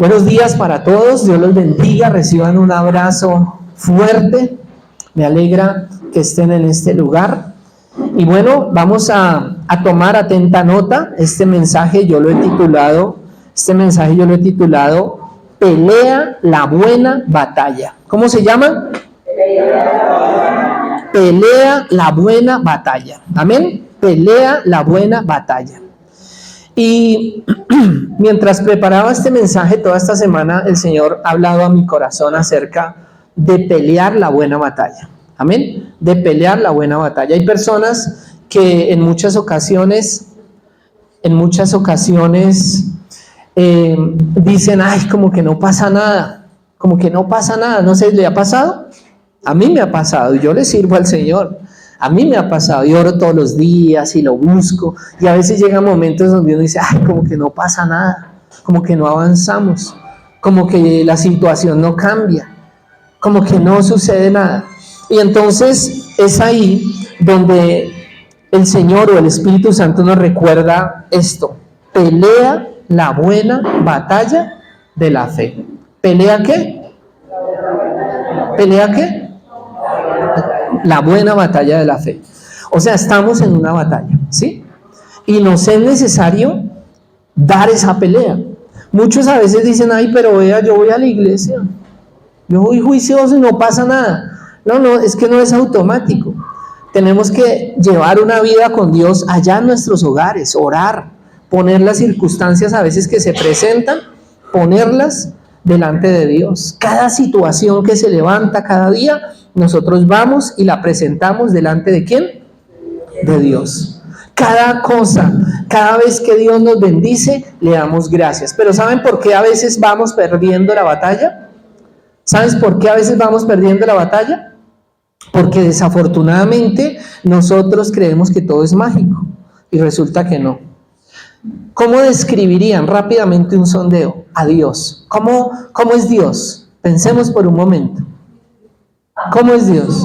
Buenos días para todos, Dios los bendiga, reciban un abrazo fuerte, me alegra que estén en este lugar. Y bueno, vamos a tomar atenta nota. Este mensaje yo lo he titulado Pelea la buena batalla. ¿Cómo se llama? Pelea la buena batalla. Amén. Pelea la buena batalla. Y mientras preparaba este mensaje toda esta semana, el Señor ha hablado a mi corazón acerca de pelear la buena batalla. Amén. De pelear la buena batalla. Hay personas que en muchas ocasiones dicen, ay, como que no pasa nada, ¿no se le ha pasado? A mí me ha pasado, y yo le sirvo al Señor. A mí me ha pasado, yo oro todos los días y lo busco, y a veces llegan momentos donde uno dice, ay, como que no pasa nada, como que no avanzamos, como que la situación no cambia, como que no sucede nada. Y entonces es ahí donde el Señor o el Espíritu Santo nos recuerda esto: pelea la buena batalla de la fe. ¿Pelea qué? ¿Pelea qué? La buena batalla de la fe. O sea, estamos en una batalla, ¿sí? Y nos es necesario dar esa pelea. Muchos a veces dicen, ay, pero vea, yo voy a la iglesia, yo voy juicioso y no pasa nada. No, es que no es automático. Tenemos que llevar una vida con Dios allá en nuestros hogares, orar, poner las circunstancias a veces que se presentan, ponerlas delante de Dios. Cada situación que se levanta cada día, nosotros vamos y la presentamos delante de ¿quién? De Dios. Cada cosa, cada vez que Dios nos bendice, le damos gracias. Pero ¿saben por qué a veces vamos perdiendo la batalla? ¿Sabes por qué a veces vamos perdiendo la batalla? Porque desafortunadamente nosotros creemos que todo es mágico y resulta que no. ¿Cómo describirían rápidamente un sondeo a Dios? ¿Cómo es Dios? Pensemos por un momento. ¿Cómo es Dios?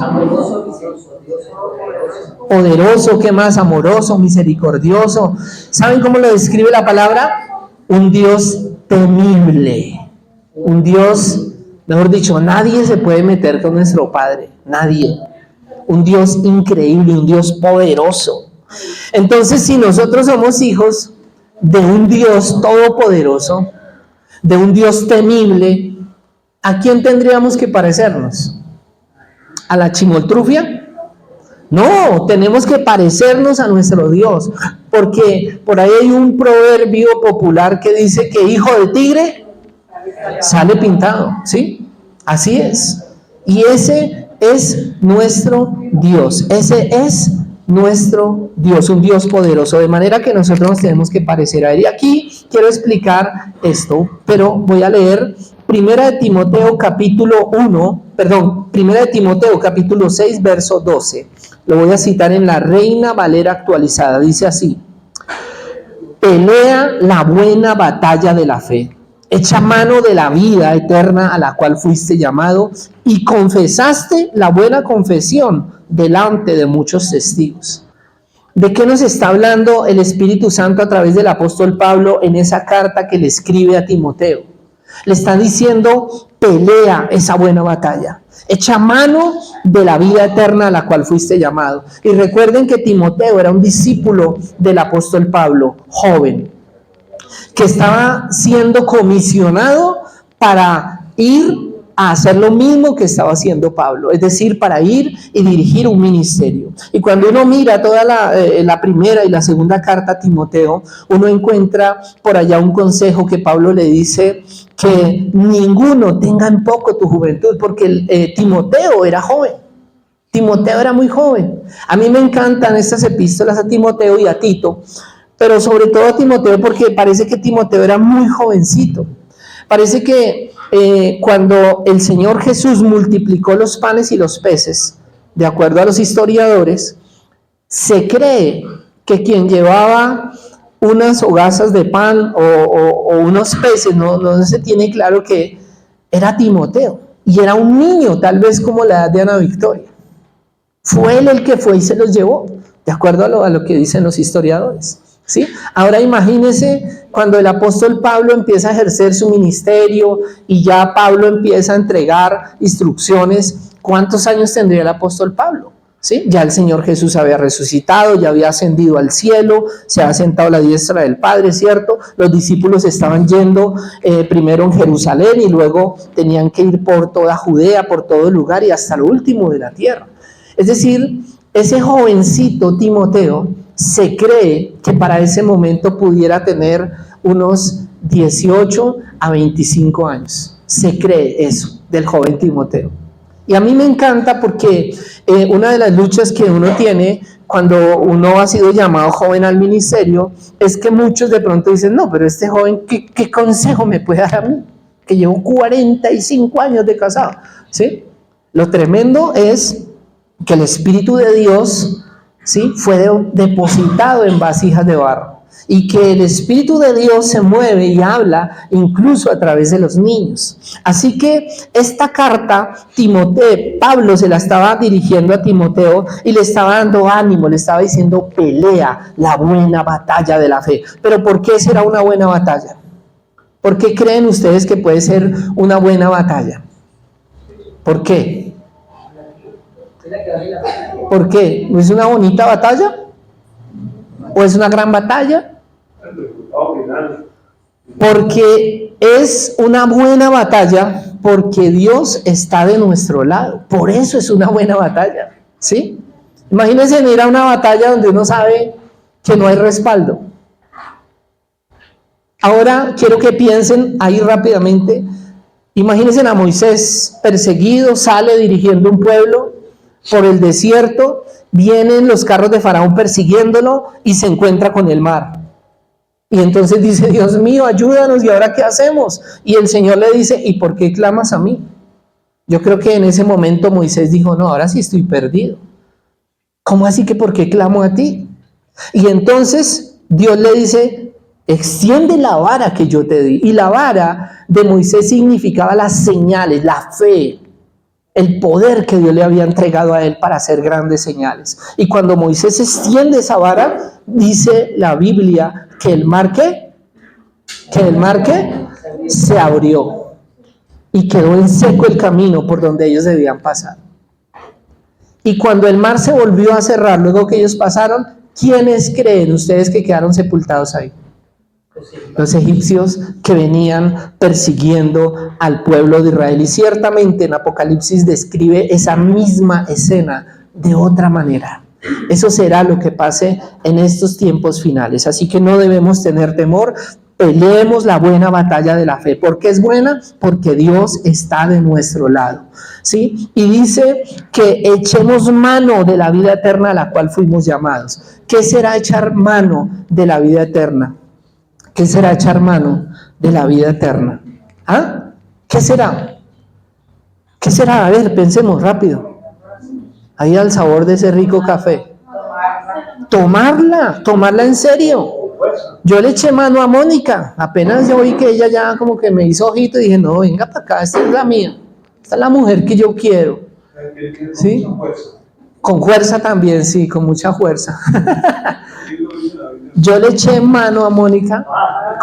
Poderoso, ¿qué más? Amoroso, misericordioso. ¿Saben cómo lo describe la palabra? Un Dios temible. Un Dios, mejor dicho, nadie se puede meter con nuestro Padre. Nadie. Un Dios increíble, un Dios poderoso. Entonces, si nosotros somos hijos de un Dios todopoderoso, de un Dios temible, ¿a quién tendríamos que parecernos? ¿A la chimoltrufia? No, tenemos que parecernos a nuestro Dios, porque por ahí hay un proverbio popular que dice que hijo de tigre sale pintado, ¿sí? Así es. Y ese es nuestro Dios, ese es nuestro Dios, un Dios poderoso, de manera que nosotros nos tenemos que parecer a Él. Y aquí quiero explicar esto, pero voy a leer Primera de Timoteo capítulo 6, verso 12. Lo voy a citar en la Reina Valera actualizada. Dice así: pelea la buena batalla de la fe, echa mano de la vida eterna a la cual fuiste llamado y confesaste la buena confesión delante de muchos testigos. ¿De qué nos está hablando el Espíritu Santo a través del apóstol Pablo en esa carta que le escribe a Timoteo? Le está diciendo, pelea esa buena batalla, echa mano de la vida eterna a la cual fuiste llamado. Y recuerden que Timoteo era un discípulo del apóstol Pablo, joven, que estaba siendo comisionado para ir a hacer lo mismo que estaba haciendo Pablo, es decir, para ir y dirigir un ministerio. Y cuando uno mira toda la primera y la segunda carta a Timoteo, uno encuentra por allá un consejo que Pablo le dice: que ninguno tenga en poco tu juventud, porque Timoteo era joven. Timoteo era muy joven. A mí me encantan estas epístolas a Timoteo y a Tito, pero sobre todo a Timoteo, porque parece que Timoteo era muy jovencito. Parece que cuando el Señor Jesús multiplicó los panes y los peces, de acuerdo a los historiadores, se cree que quien llevaba unas hogazas de pan o unos peces, no se tiene claro, que era Timoteo, y era un niño, tal vez como la edad de Ana Victoria. Fue él el que fue y se los llevó, de acuerdo a lo que dicen los historiadores. ¿sí? Ahora imagínense cuando el apóstol Pablo empieza a ejercer su ministerio y ya Pablo empieza a entregar instrucciones, ¿cuántos años tendría el apóstol Pablo? ¿Sí? Ya el Señor Jesús había resucitado, ya había ascendido al cielo, se había sentado a la diestra del Padre, ¿cierto? Los discípulos estaban yendo primero en Jerusalén y luego tenían que ir por toda Judea, por todo lugar y hasta lo último de la tierra. Es decir, ese jovencito Timoteo se cree que para ese momento pudiera tener unos 18 a 25 años. Se cree eso del joven Timoteo. Y a mí me encanta porque una de las luchas que uno tiene cuando uno ha sido llamado joven al ministerio es que muchos de pronto dicen, no, pero este joven, ¿qué consejo me puede dar a mí? Que llevo 45 años de casado, ¿sí? Lo tremendo es que el Espíritu de Dios, ¿sí?, fue depositado en vasijas de barro y que el Espíritu de Dios se mueve y habla incluso a través de los niños. Así que esta carta, Pablo se la estaba dirigiendo a Timoteo y le estaba dando ánimo, le estaba diciendo pelea la buena batalla de la fe. Pero ¿por qué será una buena batalla? ¿Por qué creen ustedes que puede ser una buena batalla? ¿Por qué? ¿Por qué? ¿No es una bonita batalla? ¿O es una gran batalla? Porque es una buena batalla, porque Dios está de nuestro lado. Por eso es una buena batalla, ¿sí? Imagínense ir a una batalla donde uno sabe que no hay respaldo. Ahora quiero que piensen ahí rápidamente. Imagínense a Moisés perseguido, sale dirigiendo un pueblo por el desierto, vienen los carros de Faraón persiguiéndolo y se encuentra con el mar. Y entonces dice, Dios mío, ayúdanos, ¿y ahora qué hacemos? Y el Señor le dice, ¿y por qué clamas a mí? Yo creo que en ese momento Moisés dijo, no, ahora sí estoy perdido. ¿Cómo así que por qué clamo a ti? Y entonces Dios le dice, extiende la vara que yo te di. Y la vara de Moisés significaba las señales, la fe, el poder que Dios le había entregado a él para hacer grandes señales. Y cuando Moisés extiende esa vara, dice la Biblia que el mar se abrió y quedó en seco el camino por donde ellos debían pasar. Y cuando el mar se volvió a cerrar, luego que ellos pasaron, ¿quiénes creen ustedes que quedaron sepultados ahí? Los egipcios que venían persiguiendo al pueblo de Israel. Y ciertamente en Apocalipsis describe esa misma escena de otra manera. Eso será lo que pase en estos tiempos finales. Así que no debemos tener temor. Peleemos la buena batalla de la fe. ¿Por qué es buena? Porque Dios está de nuestro lado, ¿sí? Y dice que echemos mano de la vida eterna a la cual fuimos llamados. ¿Qué será echar mano de la vida eterna? ¿Qué será echar mano de la vida eterna? ¿Ah? ¿Qué será? ¿Qué será? A ver, pensemos rápido. Ahí al sabor de ese rico café. Tomarla en serio. Yo le eché mano a Mónica. Apenas yo vi que ella ya como que me hizo ojito y dije, no, venga para acá, esta es la mía. Esta es la mujer que yo quiero. ¿Sí? Con fuerza también, sí, con mucha fuerza. Yo le eché mano a Mónica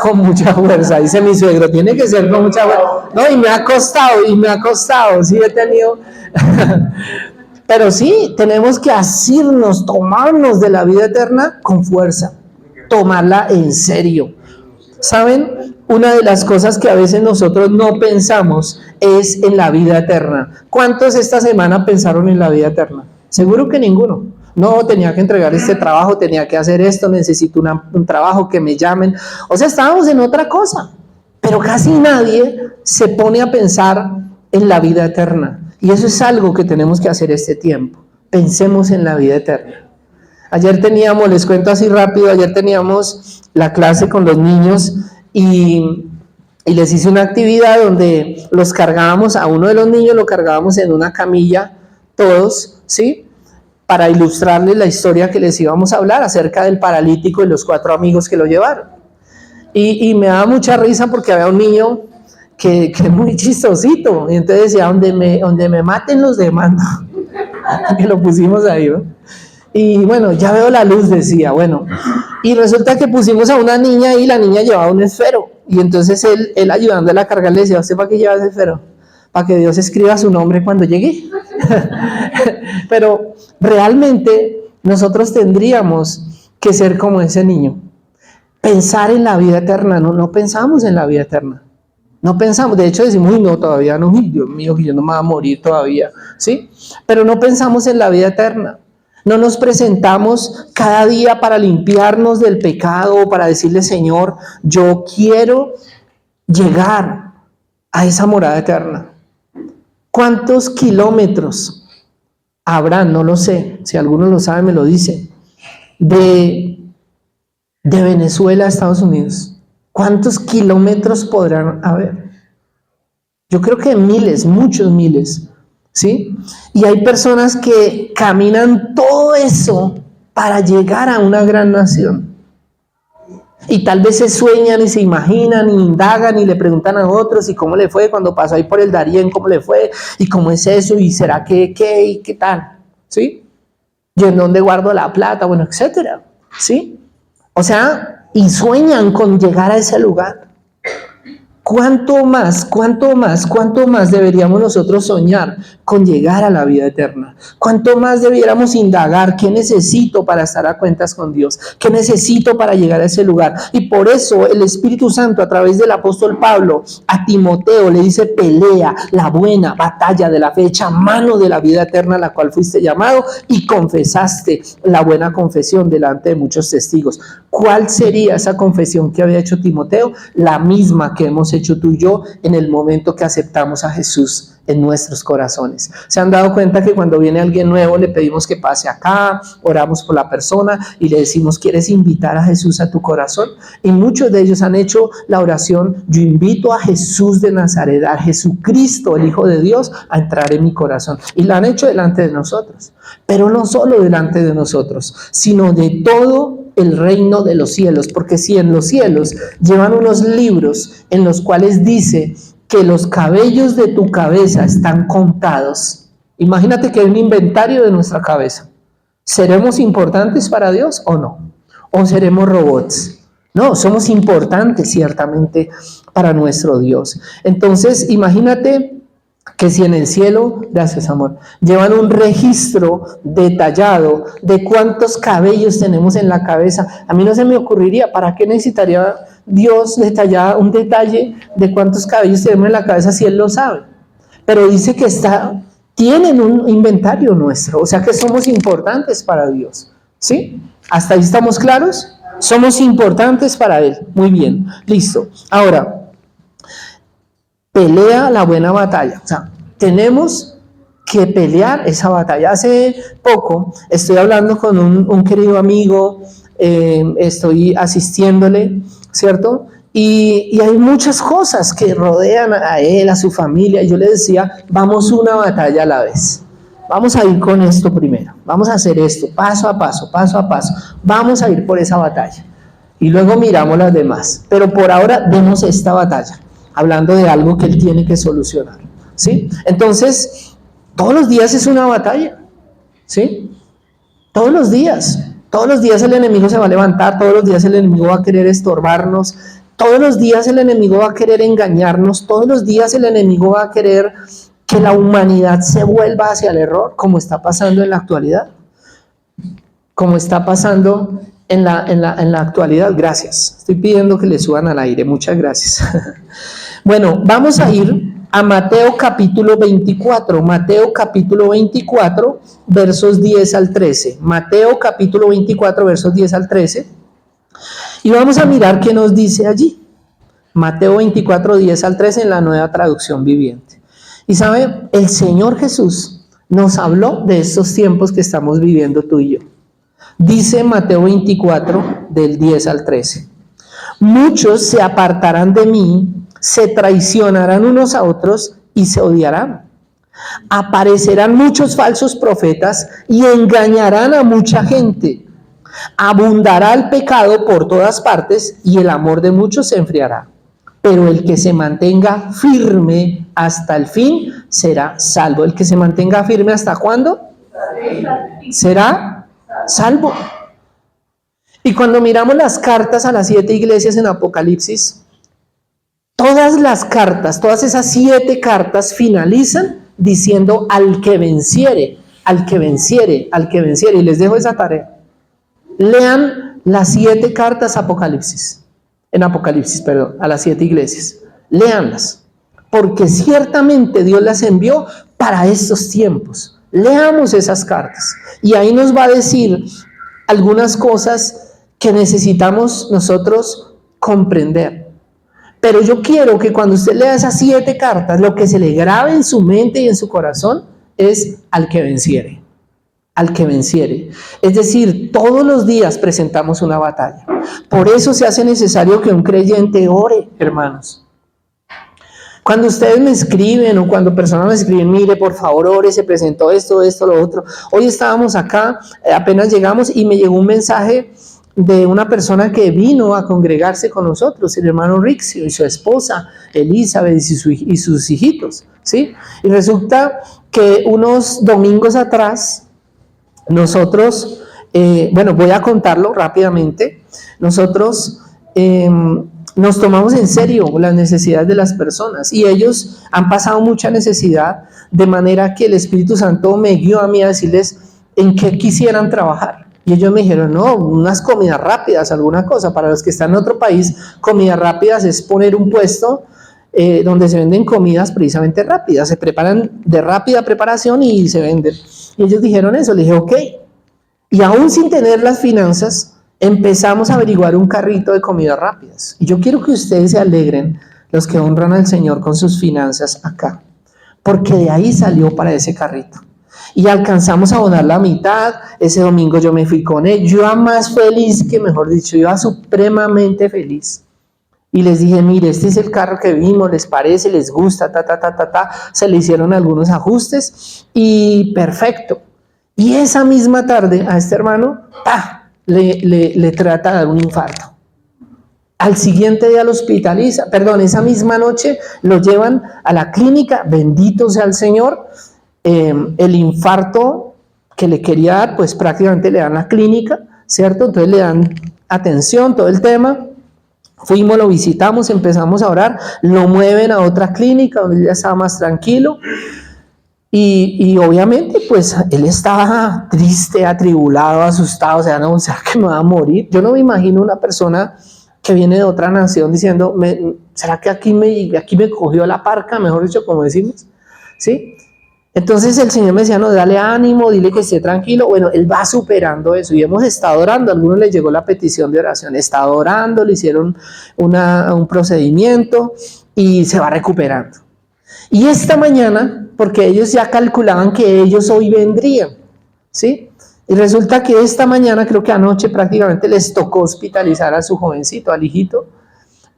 con mucha fuerza, dice mi suegro, tiene que ser con mucha fuerza. No, y me ha costado, sí he tenido. Pero sí, tenemos que asirnos, tomarnos de la vida eterna con fuerza, tomarla en serio. ¿Saben? Una de las cosas que a veces nosotros no pensamos es en la vida eterna. ¿Cuántos esta semana pensaron en la vida eterna? Seguro que ninguno. No, tenía que entregar este trabajo, tenía que hacer esto, necesito un trabajo, que me llamen. O sea, estábamos en otra cosa. Pero casi nadie se pone a pensar en la vida eterna. Y eso es algo que tenemos que hacer este tiempo. Pensemos en la vida eterna. Ayer les cuento así rápido, ayer teníamos la clase con los niños y les hice una actividad donde los cargábamos, a uno de los niños lo cargábamos en una camilla, todos, ¿sí? Para ilustrarles la historia que les íbamos a hablar acerca del paralítico y los 4 amigos que lo llevaron. Y me daba mucha risa porque había un niño que es muy chistosito, y entonces decía, donde me maten los demando, que lo pusimos ahí, ¿no? Y bueno, ya veo la luz, decía, bueno. Y resulta que pusimos a una niña y la niña llevaba un esfero. Y entonces él ayudándola a cargar le decía, ¿usted para qué lleva ese esfero? Para que Dios escriba su nombre cuando llegue. Pero realmente nosotros tendríamos que ser como ese niño. Pensar en la vida eterna, no pensamos en la vida eterna. No pensamos, de hecho decimos, uy, no, todavía no, uy, Dios mío, que yo no me voy a morir todavía, ¿sí? Pero no pensamos en la vida eterna. No nos presentamos cada día para limpiarnos del pecado o para decirle, Señor, yo quiero llegar a esa morada eterna. ¿Cuántos kilómetros habrán? No lo sé. Si alguno lo sabe, me lo dice. De Venezuela a Estados Unidos. ¿Cuántos kilómetros podrán haber? Yo creo que miles, muchos miles. ¿Sí? Y hay personas que caminan todo eso para llegar a una gran nación. Y tal vez se sueñan y se imaginan y indagan y le preguntan a otros y cómo le fue cuando pasó ahí por el Darién, cómo le fue y cómo es eso y será que qué y qué tal, ¿sí? Yo en dónde guardo la plata, bueno, etcétera, ¿sí? O sea, y sueñan con llegar a ese lugar. ¿Cuánto más deberíamos nosotros soñar con llegar a la vida eterna? ¿Cuánto más debiéramos indagar qué necesito para estar a cuentas con Dios? ¿Qué necesito para llegar a ese lugar? Y por eso el Espíritu Santo a través del apóstol Pablo a Timoteo le dice, pelea la buena batalla de la fe, echa mano de la vida eterna a la cual fuiste llamado y confesaste la buena confesión delante de muchos testigos. ¿Cuál sería esa confesión que había hecho Timoteo? La misma que hemos hecho tú y yo en el momento que aceptamos a Jesús en nuestros corazones. ¿Se han dado cuenta que cuando viene alguien nuevo le pedimos que pase acá, oramos por la persona y le decimos, ¿quieres invitar a Jesús a tu corazón? Y muchos de ellos han hecho la oración, yo invito a Jesús de Nazaret, a Jesucristo, el Hijo de Dios, a entrar en mi corazón. Y lo han hecho delante de nosotros, pero no solo delante de nosotros, sino de todo el reino de los cielos, porque si en los cielos llevan unos libros en los cuales dice que los cabellos de tu cabeza están contados. Imagínate que hay un inventario de nuestra cabeza. ¿Seremos importantes para Dios o no? ¿O seremos robots? No, somos importantes ciertamente para nuestro Dios. Entonces, imagínate que si en el cielo, gracias amor, llevan un registro detallado de cuántos cabellos tenemos en la cabeza, a mí no se me ocurriría, ¿para qué necesitaría Dios detallar un detalle de cuántos cabellos tenemos en la cabeza si Él lo sabe? Pero dice que tienen un inventario nuestro, o sea que somos importantes para Dios, ¿sí? ¿Hasta ahí estamos claros? Somos importantes para Él, muy bien, listo. Ahora, pelea la buena batalla. O sea, tenemos que pelear esa batalla. Hace poco estoy hablando con un querido amigo, estoy asistiéndole, ¿cierto? Y hay muchas cosas que rodean a él, a su familia. Y yo le decía, vamos una batalla a la vez. Vamos a ir con esto primero. Vamos a hacer esto, paso a paso, paso a paso. Vamos a ir por esa batalla. Y luego miramos las demás. Pero por ahora demos esta batalla, hablando de algo que él tiene que solucionar, ¿sí? Entonces, todos los días es una batalla, ¿sí? Todos los días el enemigo se va a levantar, todos los días el enemigo va a querer estorbarnos, todos los días el enemigo va a querer engañarnos, todos los días el enemigo va a querer que la humanidad se vuelva hacia el error, como está pasando en la actualidad, como está pasando en la actualidad. Gracias, estoy pidiendo que le suban al aire, muchas gracias. Bueno, vamos a ir a Mateo capítulo 24, Mateo capítulo 24, versos 10 al 13. Mateo capítulo 24, versos 10 al 13. Y vamos a mirar qué nos dice allí. Mateo 24, 10 al 13 en la Nueva Traducción Viviente. Y sabe, el Señor Jesús nos habló de estos tiempos que estamos viviendo tú y yo. Dice Mateo 24, del 10 al 13. Muchos se apartarán de mí, se traicionarán unos a otros y se odiarán. Aparecerán muchos falsos profetas y engañarán a mucha gente. Abundará el pecado por todas partes y el amor de muchos se enfriará. Pero el que se mantenga firme hasta el fin será salvo. ¿El que se mantenga firme hasta cuándo? Será salvo. Y cuando miramos las cartas a las 7 iglesias en Apocalipsis, todas las cartas, todas esas 7 cartas finalizan diciendo al que venciere, al que venciere, al que venciere. Y les dejo esa tarea. Lean las 7 cartas a Apocalipsis, a las 7 iglesias. Léanlas, porque ciertamente Dios las envió para estos tiempos. Leamos esas cartas y ahí nos va a decir algunas cosas que necesitamos nosotros comprender. Pero yo quiero que cuando usted lea esas 7 cartas, lo que se le grabe en su mente y en su corazón es al que venciere. Al que venciere. Es decir, todos los días presentamos una batalla. Por eso se hace necesario que un creyente ore, hermanos. Cuando ustedes me escriben o cuando personas me escriben, mire, por favor, ore, se presentó esto, lo otro. Hoy estábamos acá, apenas llegamos y me llegó un mensaje de una persona que vino a congregarse con nosotros, el hermano Rixio y su esposa Elizabeth y sus hijitos, ¿sí? Y resulta que unos domingos atrás, nosotros, voy a contarlo rápidamente, nosotros nos tomamos en serio las necesidades de las personas y ellos han pasado mucha necesidad, de manera que el Espíritu Santo me guió a mí a decirles en qué quisieran trabajar. Y ellos me dijeron, no, unas comidas rápidas, alguna cosa. Para los que están en otro país, comidas rápidas es poner un puesto donde se venden comidas precisamente rápidas. Se preparan de rápida preparación y se venden. Y ellos dijeron eso. Le dije, ok. Y aún sin tener las finanzas, empezamos a averiguar un carrito de comidas rápidas. Y yo quiero que ustedes se alegren, los que honran al Señor con sus finanzas acá. Porque de ahí salió para ese carrito. Y alcanzamos a donar la mitad. Ese domingo yo me fui con él. Yo iba más feliz que, mejor dicho, yo iba supremamente feliz. Y les dije, mire, este es el carro que vimos, ¿les parece? ¿Les gusta? Se le hicieron algunos ajustes y perfecto. Y esa misma tarde a este hermano, le trata de dar un infarto. Al siguiente día lo hospitaliza, esa misma noche lo llevan a la clínica, bendito sea el Señor. El infarto que le quería dar, pues prácticamente le dan la clínica, ¿cierto? Entonces le dan atención, todo el tema. Fuimos, lo visitamos, empezamos a orar, lo mueven a otra clínica donde ya estaba más tranquilo. Y obviamente, pues él estaba triste, atribulado, asustado, o sea que me va a morir. Yo no me imagino una persona que viene de otra nación diciendo, ¿será que aquí me cogió la parca? Mejor dicho, como decimos, ¿sí? Entonces el Señor me decía, no, dale ánimo, dile que esté tranquilo. Bueno, él va superando eso y hemos estado orando. A algunos les llegó la petición de oración, estado orando, le hicieron un procedimiento y se va recuperando. Y esta mañana, porque ellos ya calculaban que ellos hoy vendrían, ¿sí? Y resulta que esta mañana, creo que anoche prácticamente les tocó hospitalizar a su jovencito, al hijito,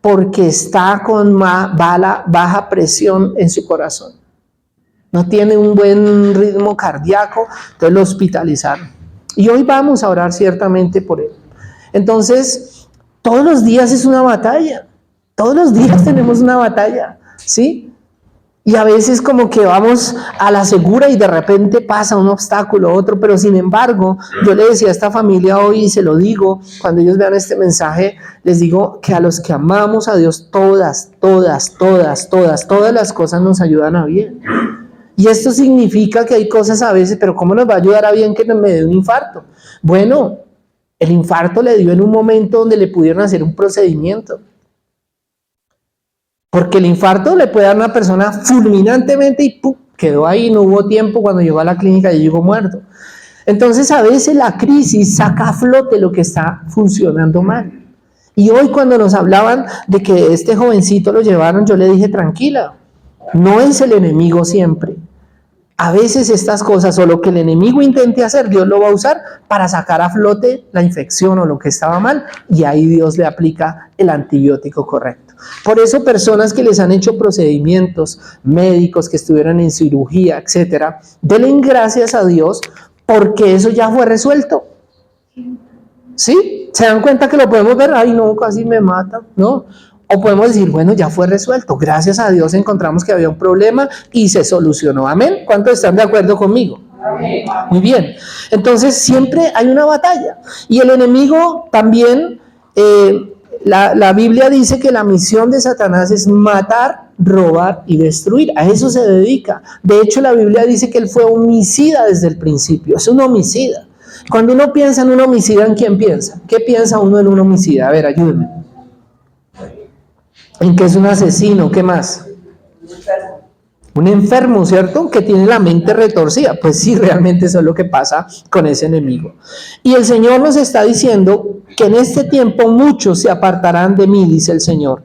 porque está con baja presión en su corazón. No tiene un buen ritmo cardíaco, entonces lo hospitalizaron. Y hoy vamos a orar ciertamente por él. Entonces, todos los días es una batalla. Todos los días tenemos una batalla, ¿sí? Y a veces como que vamos a la segura y de repente pasa un obstáculo, otro, pero sin embargo, yo le decía a esta familia hoy y se lo digo, cuando ellos vean este mensaje, les digo que a los que amamos a Dios, todas las cosas nos ayudan a bien. Y esto significa que hay cosas a veces, pero ¿cómo nos va a ayudar a bien que me dé un infarto? Bueno, el infarto le dio en un momento donde le pudieron hacer un procedimiento. Porque el infarto le puede dar a una persona fulminantemente y ¡pum!, quedó ahí, no hubo tiempo, cuando llegó a la clínica y llegó muerto. Entonces a veces la crisis saca a flote lo que está funcionando mal. Y hoy cuando nos hablaban de que este jovencito lo llevaron, yo le dije, tranquila, no es el enemigo siempre. A veces estas cosas o lo que el enemigo intente hacer, Dios lo va a usar para sacar a flote la infección o lo que estaba mal, y ahí Dios le aplica el antibiótico correcto. Por eso personas que les han hecho procedimientos médicos, que estuvieron en cirugía, etcétera, denle gracias a Dios porque eso ya fue resuelto. ¿Sí? ¿Se dan cuenta que lo podemos ver? Ay, no, casi me mata, ¿no? O podemos decir, bueno, ya fue resuelto. Gracias a Dios encontramos que había un problema y se solucionó. Amén. ¿Cuántos están de acuerdo conmigo? Muy bien. Entonces siempre hay una batalla. Y el enemigo también, la Biblia dice que la misión de Satanás es matar, robar y destruir. A eso se dedica. De hecho, la Biblia dice que él fue homicida desde el principio. Es un homicida. Cuando uno piensa en un homicida, ¿en quién piensa? ¿Qué piensa uno en un homicida? A ver, ayúdenme. ¿En qué es un asesino? ¿Qué más? Un enfermo, ¿cierto? Que tiene la mente retorcida. Pues sí, realmente eso es lo que pasa con ese enemigo. Y el Señor nos está diciendo que en este tiempo muchos se apartarán de mí, dice el Señor.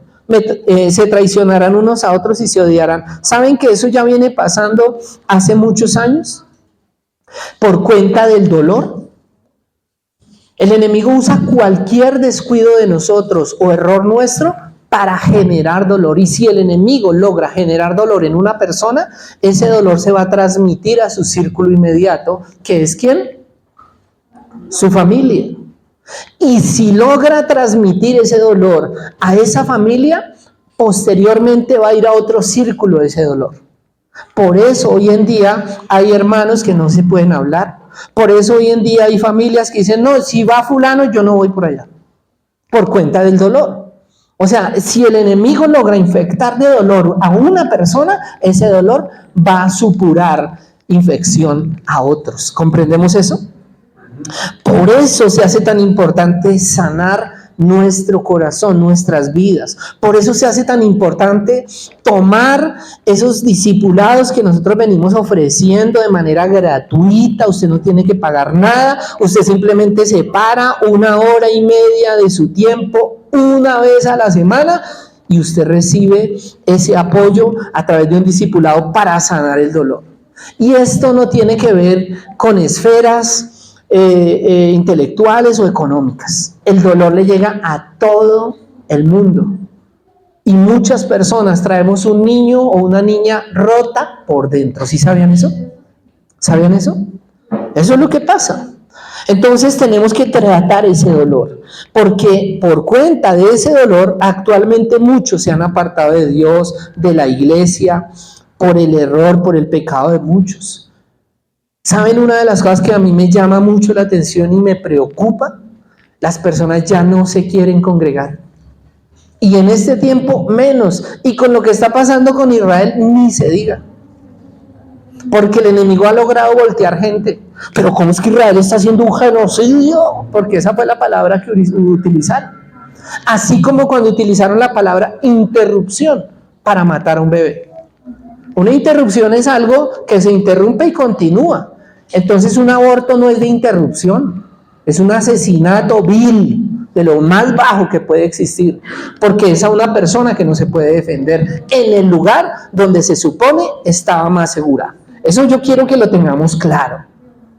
Se traicionarán unos a otros y se odiarán. ¿Saben que eso ya viene pasando hace muchos años? Por cuenta del dolor. El enemigo usa cualquier descuido de nosotros o error nuestro para generar dolor. Y si el enemigo logra generar dolor en una persona, ese dolor se va a transmitir a su círculo inmediato, que es ¿quién? Su familia. Y si logra transmitir ese dolor a esa familia, posteriormente va a ir a otro círculo de ese dolor. Por eso hoy en día hay hermanos que no se pueden hablar. Por eso hoy en día hay familias que dicen, no, si va fulano, yo no voy por allá. Por cuenta del dolor. O sea, si el enemigo logra infectar de dolor a una persona, ese dolor va a supurar infección a otros. ¿Comprendemos eso? Por eso se hace tan importante sanar nuestro corazón, nuestras vidas. Por eso se hace tan importante tomar esos discipulados que nosotros venimos ofreciendo de manera gratuita. Usted no tiene que pagar nada, usted simplemente separa 1 hora y media de su tiempo una vez a la semana y usted recibe ese apoyo a través de un discipulado para sanar el dolor. Y esto no tiene que ver con esferas intelectuales o económicas. El dolor le llega a todo el mundo. Y muchas personas traemos un niño o una niña rota por dentro. ¿Sí sabían eso? ¿Sabían eso? Eso es lo que pasa. Entonces tenemos que tratar ese dolor, porque por cuenta de ese dolor actualmente muchos se han apartado de Dios, de la iglesia, por el error, por el pecado de muchos. ¿Saben una de las cosas que a mí me llama mucho la atención y me preocupa? Las personas ya no se quieren congregar. Y en este tiempo menos. Y con lo que está pasando con Israel, ni se diga. Porque el enemigo ha logrado voltear gente. Pero ¿cómo es que Israel está haciendo un genocidio? Porque esa fue la palabra que utilizaron. Así como cuando utilizaron la palabra interrupción para matar a un bebé. Una interrupción es algo que se interrumpe y continúa. Entonces un aborto no es de interrupción, es un asesinato vil, de lo más bajo que puede existir, porque es a una persona que no se puede defender en el lugar donde se supone estaba más segura. Eso yo quiero que lo tengamos claro.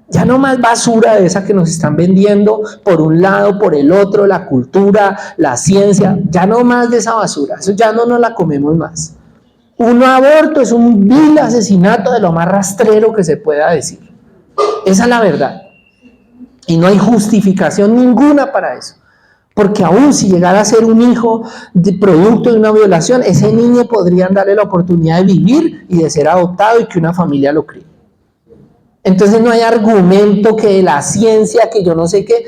Ya no más basura de esa que nos están vendiendo por un lado, por el otro, la cultura, la ciencia, ya no más de esa basura, eso ya no nos la comemos más. Un aborto es un vil asesinato de lo más rastrero que se pueda decir. Esa es la verdad. Y no hay justificación ninguna para eso. Porque aún si llegara a ser un hijo producto de una violación, ese niño podrían darle la oportunidad de vivir y de ser adoptado y que una familia lo críe. Entonces no hay argumento que la ciencia, que yo no sé qué,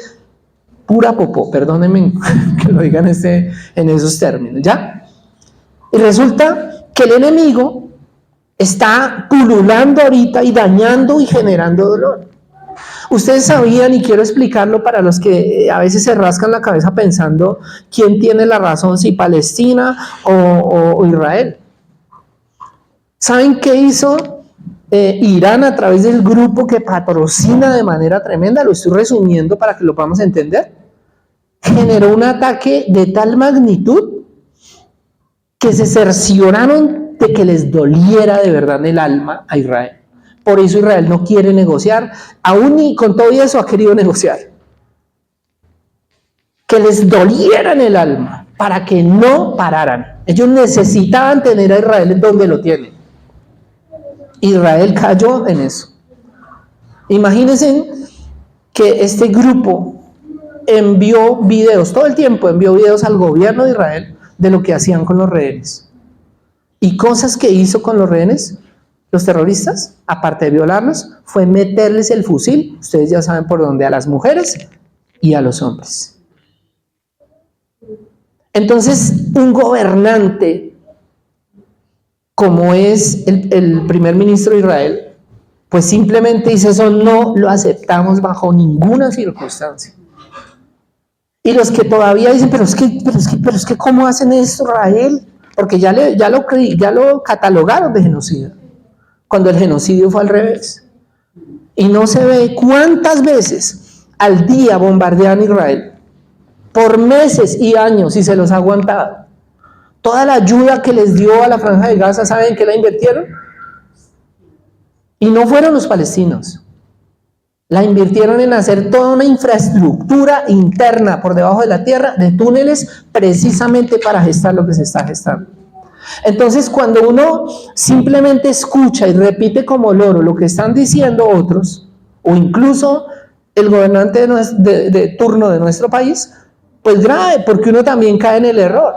pura popó, perdónenme que lo digan en esos términos, ¿ya? Y resulta que el enemigo está pululando ahorita y dañando y generando dolor. Ustedes sabían, y quiero explicarlo para los que a veces se rascan la cabeza pensando quién tiene la razón, si Palestina o Israel. ¿Saben qué hizo Irán a través del grupo que patrocina de manera tremenda? Lo estoy resumiendo para que lo podamos entender. Generó un ataque de tal magnitud que se cercioraron de que les doliera de verdad en el alma a Israel. Por eso Israel no quiere negociar, aún y con todo eso ha querido negociar. Que les doliera en el alma, para que no pararan. Ellos necesitaban tener a Israel en donde lo tienen. Israel cayó en eso. Imagínense que este grupo envió videos, todo el tiempo envió videos al gobierno de Israel de lo que hacían con los rehenes. ¿Y cosas que hizo con los rehenes? los terroristas, aparte de violarlos, fue meterles el fusil, ustedes ya saben por dónde, a las mujeres y a los hombres. Entonces, un gobernante, como es el primer ministro de Israel, pues simplemente dice: eso no lo aceptamos bajo ninguna circunstancia. Y los que todavía dicen: pero es que ¿cómo hacen esto, Israel? Porque ya lo catalogaron de genocida, cuando el genocidio fue al revés. Y no se ve cuántas veces al día bombardean Israel, por meses y años, y se los ha aguantado. Toda la ayuda que les dio a la Franja de Gaza, ¿saben qué la invirtieron? Y no fueron los palestinos. La invirtieron en hacer toda una infraestructura interna por debajo de la tierra, de túneles, precisamente para gestar lo que se está gestando. Entonces, cuando uno simplemente escucha y repite como loro lo que están diciendo otros, o incluso el gobernante de turno de nuestro país, pues grave, porque uno también cae en el error.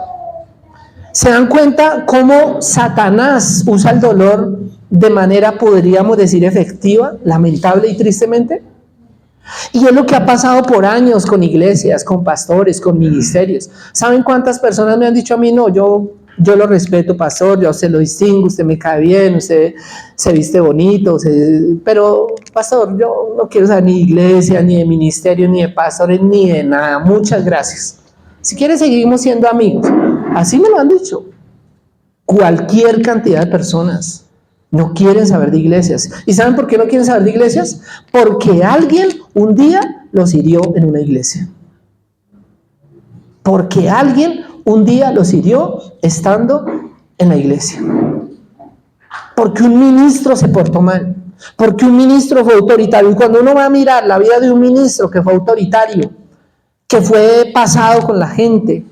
¿Se dan cuenta cómo Satanás usa el dolor de manera, podríamos decir, efectiva, lamentable y tristemente? Y es lo que ha pasado por años con iglesias, con pastores, con ministerios. ¿Saben cuántas personas me han dicho a mí: no, yo lo respeto, pastor, yo a usted lo distingo, usted me cae bien, usted se viste bonito, pero pastor, yo no quiero saber ni de iglesia, ni de ministerio, ni de pastores, ni de nada, muchas gracias. Si quiere seguimos siendo amigos. Así me lo han dicho. Cualquier cantidad de personas no quieren saber de iglesias. ¿Y saben por qué no quieren saber de iglesias? Porque alguien un día los hirió en una iglesia. Porque alguien un día los hirió estando en la iglesia. Porque un ministro se portó mal. Porque un ministro fue autoritario. Y cuando uno va a mirar la vida de un ministro que fue autoritario, que fue pasado con la gente,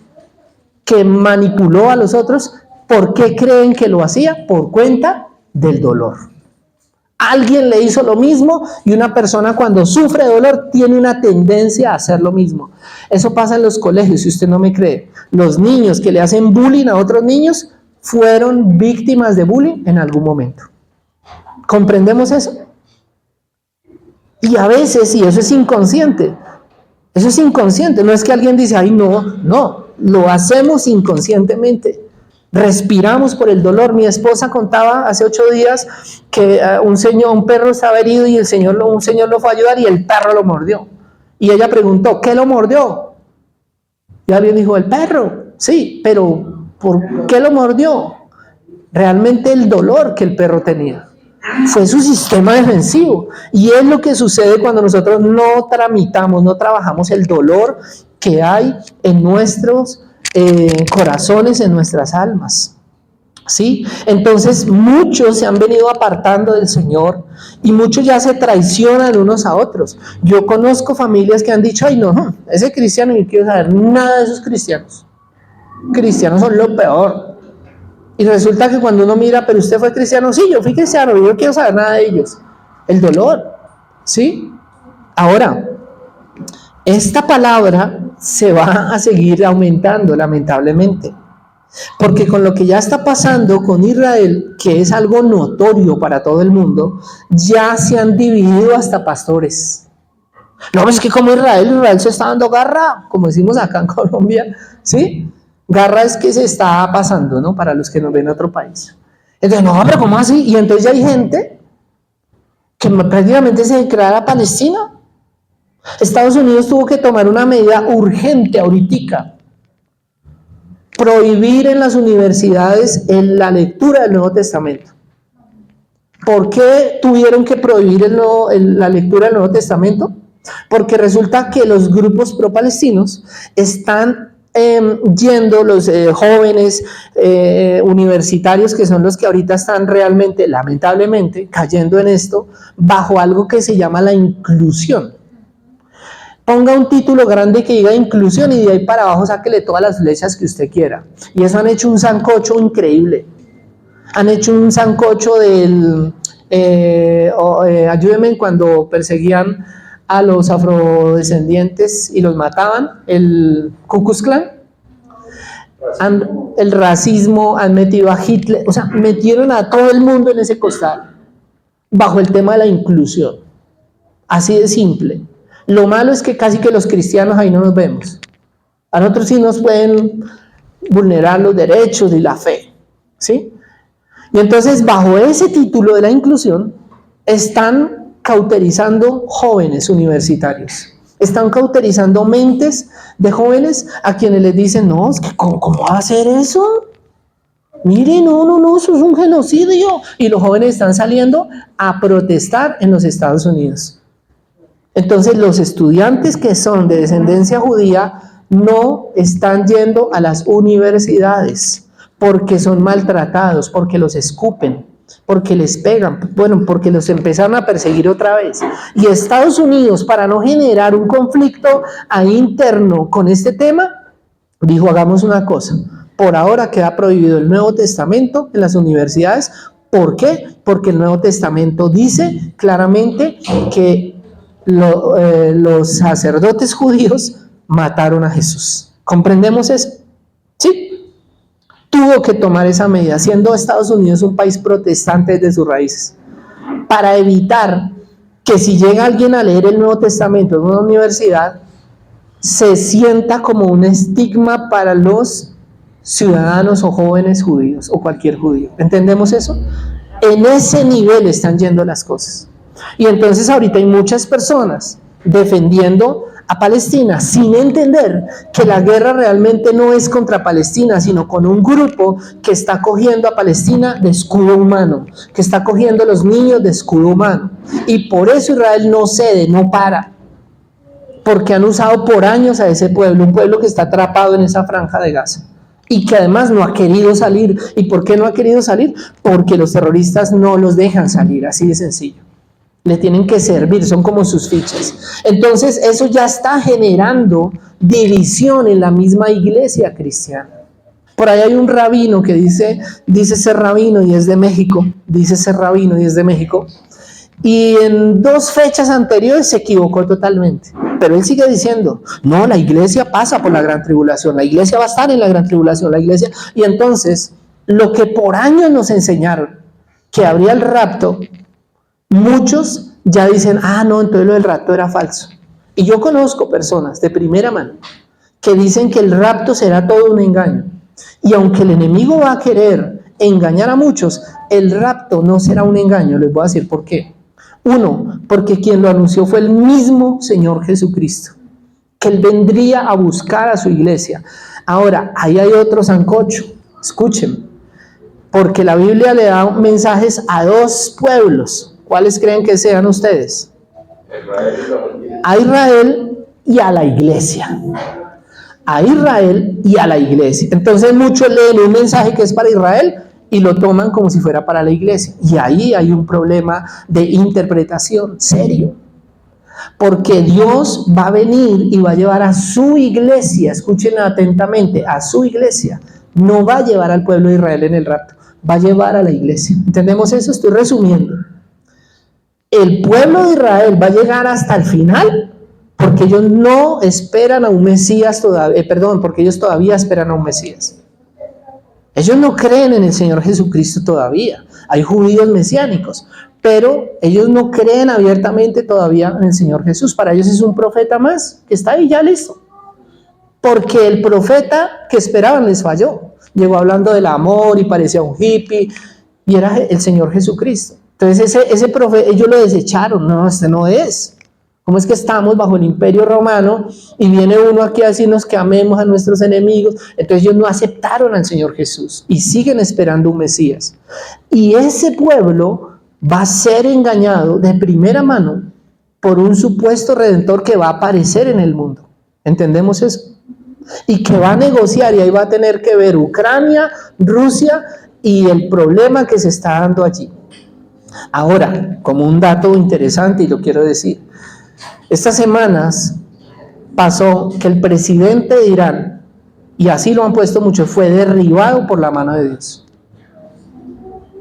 que manipuló a los otros, ¿por qué creen que lo hacía? Por cuenta del dolor. Alguien le hizo lo mismo, y una persona cuando sufre dolor tiene una tendencia a hacer lo mismo. Eso pasa en los colegios, si usted no me cree. Los niños que le hacen bullying a otros niños fueron víctimas de bullying en algún momento. ¿Comprendemos eso? Y a veces, y eso es inconsciente, no es que alguien dice: ay, no, lo hacemos inconscientemente. Respiramos por el dolor. Mi esposa contaba hace 8 días que un perro estaba herido y un señor lo fue a ayudar y el perro lo mordió. Y ella preguntó: ¿qué lo mordió? Y alguien dijo: el perro. Sí, pero ¿por qué lo mordió? Realmente el dolor que el perro tenía fue su sistema defensivo. Y es lo que sucede cuando nosotros no trabajamos el dolor que hay en nuestros corazones, en nuestras almas. ¿Sí? Entonces muchos se han venido apartando del Señor y muchos ya se traicionan unos a otros. Yo conozco familias que han dicho: ay, no, ese cristiano, yo quiero saber nada de esos cristianos. Cristianos son lo peor. Y resulta que cuando uno mira: pero usted fue cristiano. Sí, yo fui cristiano, yo no quiero saber nada de ellos. El dolor, ¿sí? Ahora, esta palabra se va a seguir aumentando, lamentablemente. Porque con lo que ya está pasando con Israel, que es algo notorio para todo el mundo, ya se han dividido hasta pastores. No, es que como Israel se está dando garra, como decimos acá en Colombia, ¿sí? Garra es que se está pasando, ¿no? Para los que nos ven en otro país. Entonces, no, pero ¿cómo así? Y entonces ya hay gente que prácticamente se declara Palestina. Estados Unidos tuvo que tomar una medida urgente ahorita: prohibir en las universidades la lectura del Nuevo Testamento. ¿Por qué tuvieron que prohibir la lectura del Nuevo Testamento? Porque resulta que los grupos pro-palestinos están yendo, los jóvenes universitarios, que son los que ahorita están realmente, lamentablemente, cayendo en esto, bajo algo que se llama la inclusión. Ponga un título grande que diga inclusión y de ahí para abajo sáquele todas las flechas que usted quiera. Y eso han hecho un sancocho increíble. Han hecho un sancocho del... ayúdenme, cuando perseguían a los afrodescendientes y los mataban, el Ku Klux Klan. El racismo, han metido a Hitler, o sea, metieron a todo el mundo en ese costal, bajo el tema de la inclusión. Así de simple. Lo malo es que casi que los cristianos ahí no nos vemos. A nosotros sí nos pueden vulnerar los derechos y la fe, ¿sí? Y entonces, bajo ese título de la inclusión, están cauterizando jóvenes universitarios. Están cauterizando mentes de jóvenes a quienes les dicen, no, es que ¿cómo va a hacer eso? Mire, no, eso es un genocidio. Y los jóvenes están saliendo a protestar en los Estados Unidos. Entonces, los estudiantes que son de descendencia judía no están yendo a las universidades porque son maltratados, porque los escupen, porque les pegan, bueno, porque los empezaron a perseguir otra vez. Y Estados Unidos, para no generar un conflicto ahí interno con este tema, dijo, hagamos una cosa, por ahora queda prohibido el Nuevo Testamento en las universidades. ¿Por qué? Porque el Nuevo Testamento dice claramente que los sacerdotes judíos mataron a Jesús. ¿Comprendemos eso? Sí. Tuvo que tomar esa medida, siendo Estados Unidos un país protestante desde sus raíces, para evitar que si llega alguien a leer el Nuevo Testamento en una universidad, se sienta como un estigma para los ciudadanos o jóvenes judíos o cualquier judío. ¿Entendemos eso? En ese nivel están yendo las cosas. Y entonces ahorita hay muchas personas defendiendo a Palestina sin entender que la guerra realmente no es contra Palestina, sino con un grupo que está cogiendo a Palestina de escudo humano, que está cogiendo a los niños de escudo humano. Y por eso Israel no cede, no para, porque han usado por años a ese pueblo, un pueblo que está atrapado en esa franja de Gaza y que además no ha querido salir. ¿Y por qué no ha querido salir? Porque los terroristas no los dejan salir, así de sencillo. Le tienen que servir, son como sus fichas. Entonces eso ya está generando división en la misma iglesia cristiana. Por ahí hay un rabino que dice ser rabino y es de México, y en 2 fechas anteriores se equivocó totalmente. Pero él sigue diciendo, no, la iglesia pasa por la gran tribulación, la iglesia va a estar en la gran tribulación, la iglesia. Y entonces, lo que por años nos enseñaron, que habría el rapto, muchos ya dicen, no, entonces lo del rapto era falso. Y yo conozco personas de primera mano que dicen que el rapto será todo un engaño. Y aunque el enemigo va a querer engañar a muchos, el rapto no será un engaño. Les voy a decir por qué. 1, porque quien lo anunció fue el mismo Señor Jesucristo, que Él vendría a buscar a su iglesia. Ahora, ahí hay otro sancocho, escuchen, porque la Biblia le da mensajes a 2 pueblos. ¿Cuáles creen que sean ustedes? A Israel y a la iglesia. A Israel y a la iglesia. Entonces muchos leen un mensaje que es para Israel y lo toman como si fuera para la iglesia. Y ahí hay un problema de interpretación serio. Porque Dios va a venir y va a llevar a su iglesia, escuchen atentamente, a su iglesia. No va a llevar al pueblo de Israel en el rapto, va a llevar a la iglesia. ¿Entendemos eso? Estoy resumiendo. El pueblo de Israel va a llegar hasta el final porque ellos no esperan a un Mesías todavía, porque ellos todavía esperan a un Mesías. Ellos no creen en el Señor Jesucristo todavía. Hay judíos mesiánicos, pero ellos no creen abiertamente todavía en el Señor Jesús. Para ellos es un profeta más que está ahí ya listo. Porque el profeta que esperaban les falló. Llegó hablando del amor y parecía un hippie y era el Señor Jesucristo. Entonces ese profeta, ellos lo desecharon. No, este no es. ¿Cómo es que estamos bajo el Imperio Romano y viene uno aquí a decirnos que amemos a nuestros enemigos? Entonces ellos no aceptaron al Señor Jesús y siguen esperando un Mesías. Y ese pueblo va a ser engañado de primera mano por un supuesto redentor que va a aparecer en el mundo. ¿Entendemos eso? Y que va a negociar y ahí va a tener que ver Ucrania, Rusia y el problema que se está dando allí. Ahora, como un dato interesante, y lo quiero decir, estas semanas pasó que el presidente de Irán, y así lo han puesto muchos, fue derribado por la mano de Dios.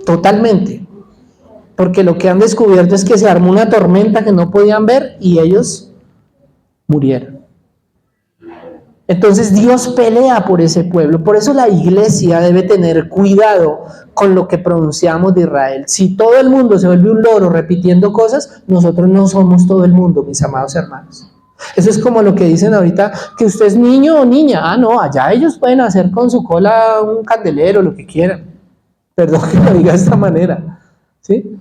Totalmente. Porque lo que han descubierto es que se armó una tormenta que no podían ver y ellos murieron. Entonces Dios pelea por ese pueblo. Por eso la iglesia debe tener cuidado con lo que pronunciamos de Israel. Si todo el mundo se vuelve un loro repitiendo cosas, nosotros no somos todo el mundo, mis amados hermanos. Eso es como lo que dicen ahorita, que usted es niño o niña. Ah, no, allá ellos pueden hacer con su cola un candelero, lo que quieran. Perdón que lo diga de esta manera, ¿sí?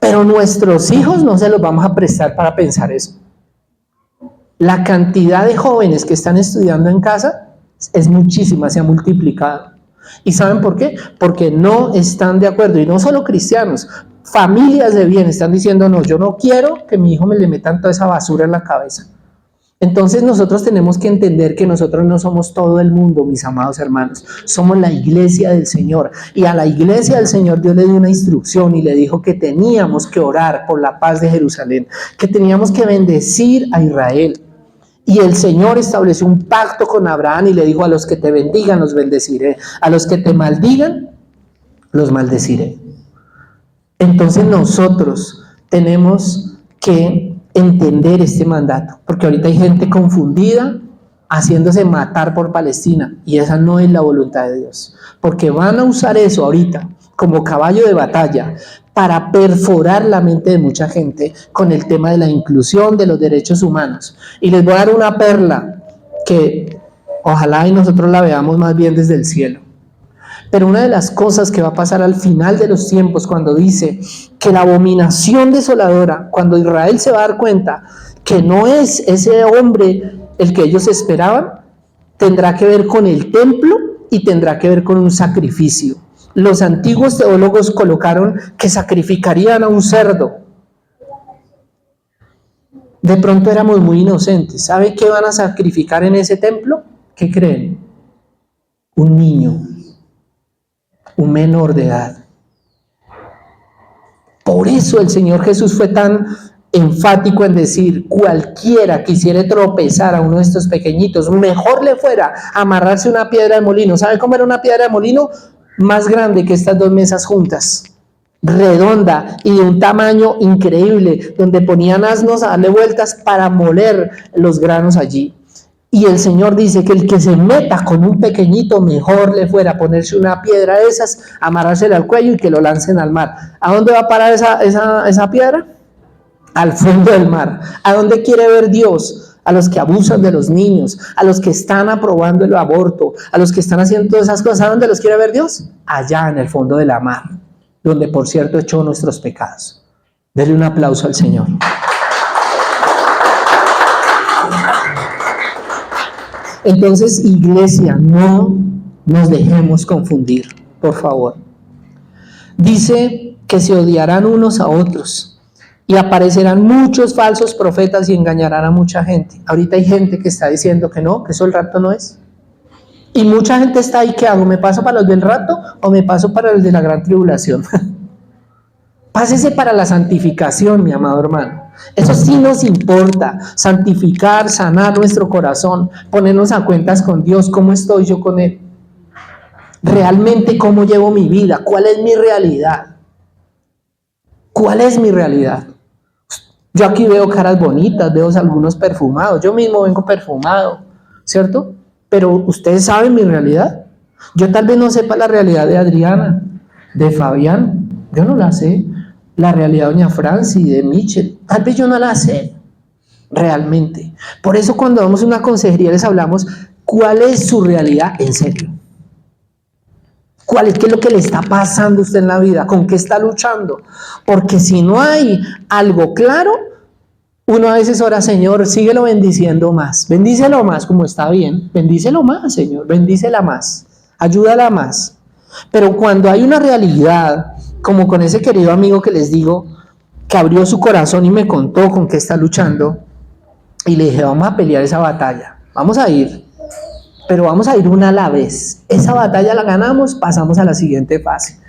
Pero nuestros hijos no se los vamos a prestar para pensar eso. La cantidad de jóvenes que están estudiando en casa es muchísima, se ha multiplicado. ¿Y saben por qué? Porque no están de acuerdo, y no solo cristianos, familias de bien están diciendo, no, yo no quiero que mi hijo me le metan toda esa basura en la cabeza. Entonces nosotros tenemos que entender que nosotros no somos todo el mundo, mis amados hermanos. Somos la iglesia del Señor. Y a la iglesia del Señor Dios le dio una instrucción y le dijo que teníamos que orar por la paz de Jerusalén, que teníamos que bendecir a Israel. Y el Señor estableció un pacto con Abraham y le dijo, a los que te bendigan los bendeciré, a los que te maldigan los maldeciré. Entonces nosotros tenemos que entender este mandato, porque ahorita hay gente confundida haciéndose matar por Palestina, y esa no es la voluntad de Dios, porque van a usar eso ahorita como caballo de batalla para perforar la mente de mucha gente con el tema de la inclusión, de los derechos humanos. Y les voy a dar una perla que ojalá y nosotros la veamos más bien desde el cielo. Pero una de las cosas que va a pasar al final de los tiempos, cuando dice que la abominación desoladora, cuando Israel se va a dar cuenta que no es ese hombre el que ellos esperaban, tendrá que ver con el templo y tendrá que ver con un sacrificio. Los antiguos teólogos colocaron que sacrificarían a un cerdo. De pronto éramos muy inocentes. ¿Sabe qué van a sacrificar en ese templo? ¿Qué creen? Un niño. Un menor de edad. Por eso el Señor Jesús fue tan enfático en decir, cualquiera quisiera tropezar a uno de estos pequeñitos, mejor le fuera amarrarse una piedra de molino. ¿Sabe cómo era una piedra de molino? Más grande que estas dos mesas juntas, redonda y de un tamaño increíble, donde ponían asnos a darle vueltas para moler los granos allí. Y el Señor dice que el que se meta con un pequeñito, mejor le fuera ponerse una piedra de esas, amarrársela al cuello y que lo lancen al mar. ¿A dónde va a parar esa piedra? Al fondo del mar. ¿A dónde quiere ver Dios? A los que abusan de los niños, a los que están aprobando el aborto, a los que están haciendo todas esas cosas. ¿A dónde los quiere ver Dios? Allá en el fondo de la mar, donde por cierto echó nuestros pecados. Denle un aplauso al Señor. Entonces, iglesia, no nos dejemos confundir, por favor. Dice que se odiarán unos a otros y aparecerán muchos falsos profetas y engañarán a mucha gente. Ahorita hay gente que está diciendo que no, que eso el rapto no es. Y mucha gente está ahí, ¿qué hago? ¿Me paso para los del rapto o me paso para los de la gran tribulación? Pásese para la santificación, mi amado hermano. Eso sí nos importa, santificar, sanar nuestro corazón, ponernos a cuentas con Dios, cómo estoy yo con Él. Realmente, cómo llevo mi vida, cuál es mi realidad. ¿Cuál es mi realidad? Yo aquí veo caras bonitas, veo algunos perfumados, yo mismo vengo perfumado, ¿cierto? Pero ustedes saben mi realidad. Yo tal vez no sepa la realidad de Adriana, de Fabián, yo no la sé. La realidad de doña Franci, de Michel, tal vez yo no la sé realmente. Por eso cuando vamos a una consejería les hablamos cuál es su realidad en serio. ¿Qué es lo que le está pasando a usted en la vida? ¿Con qué está luchando? Porque si no hay algo claro, uno a veces ora, Señor, síguelo bendiciendo más. Bendícelo más, como está bien. Bendícelo más, Señor. Bendícela más. Ayúdala más. Pero cuando hay una realidad, como con ese querido amigo que les digo, que abrió su corazón y me contó con qué está luchando, y le dije, vamos a pelear esa batalla. Vamos a ir. Pero vamos a ir una a la vez. Esa batalla la ganamos, pasamos a la siguiente fase.